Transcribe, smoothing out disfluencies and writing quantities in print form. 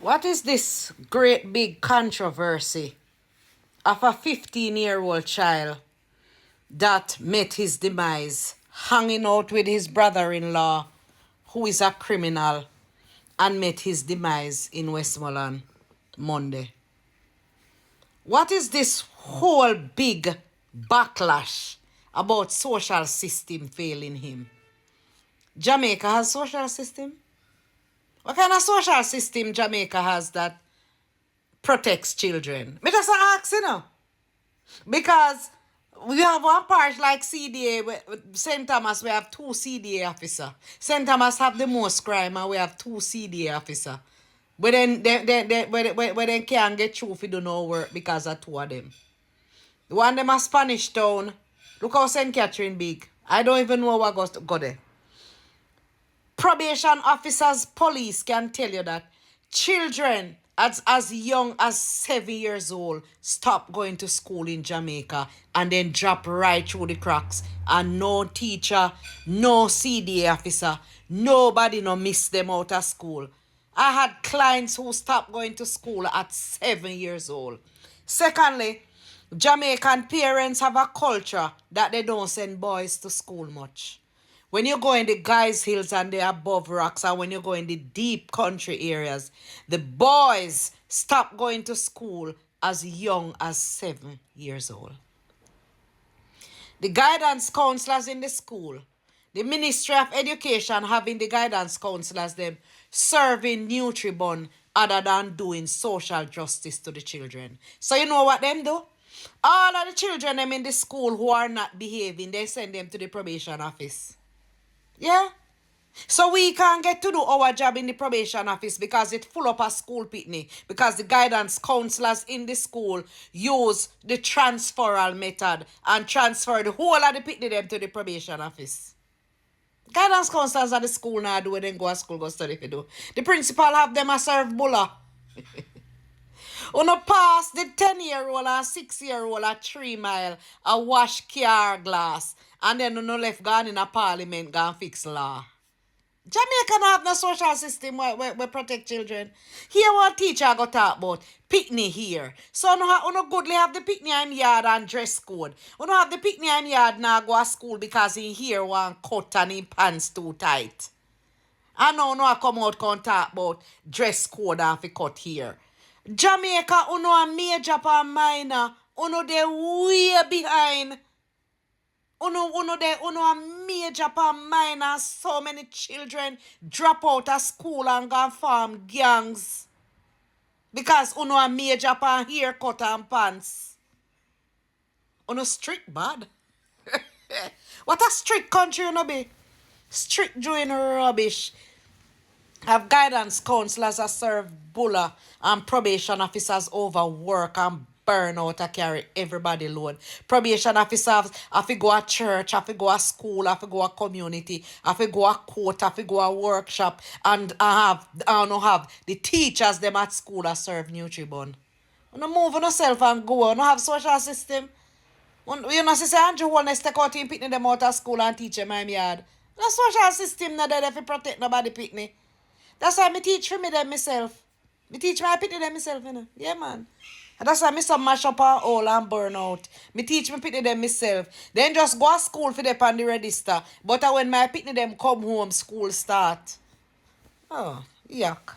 What is this great big controversy of a 15-year-old child that met his demise hanging out with his brother-in-law who is a criminal and met his demise in Westmoreland Monday? What is this whole big backlash about social system failing him? Jamaica has social system? What kind of social system Jamaica has that protects children? Me just ask, because we have one part like CDA, St. Thomas, we have 2 CDA officers. St. Thomas have the most crime and we have 2 CDA officers. But then they can't get through if you do no work because of 2 of them. The one them a Spanish Town. Look how St. Catherine big. I don't even know what goes to go there. Probation officers, police can tell you that children as young as 7 years old stop going to school in Jamaica and then drop right through the cracks, and no teacher, no CDA officer, nobody no miss them out of school. I had clients who stopped going to school at 7 years old. Secondly, Jamaican parents have a culture that they don't send boys to school much. When you go in the Guys Hills and the above rocks, and when you go in the deep country areas, the boys stop going to school as young as 7 years old. The guidance counselors in the school, the Ministry of Education having the guidance counselors them serving Nutribun other than doing social justice to the children. So you know what them do? All of the children them in the school who are not behaving, they send them to the probation office. Yeah? So we can't get to do our job in the probation office because it full up a school pitney. Because the guidance counselors in the school use the transferal method and transfer the whole of the pitney them to the probation office. Guidance counselors at the school now do it, then go to school, go study if you do. The principal have them a serve bulla. Uno pass the 10-year-old and 6-year-old at 3 mile a wash car glass, and then uno left gone in a parliament gone fix law. Jamaica no have no social system where protect children. Here one teacher go talk about picnic here. So uno goodly have the picnic in yard and dress code. Uno have the picnic in yard now go to school because in here one cut and in pants too tight. And now uno come out come talk about dress code and fi cut here. Jamaica, uno a major and minor. Uno they way behind. Uno a major and minor. So many children drop out of school and go form gangs. Because uno a major and haircut and pants. Uno strict bad. What a strict country uno be. Strict doing rubbish. Have guidance counselors that serve bulla and probation officers overwork and burn out to carry everybody load. Probation officers have to go to church, have to go to school, have to go to community, have to go to court, have to go to workshop, and have the teachers them at school that serve Nutribun. You know, move on yourself and go. You know, have social system. You know, say Andrew Holness take out him picnic them out of school and teach them my yard. The social system not there to protect nobody picnic. That's why I teach for me them myself. I teach my pity them myself, you know. Yeah, man. And that's why I some mash up and all and burn out. I teach me pity them myself. Then just go to school for them on the register. But when my pity them come home, school start. Oh, yuck.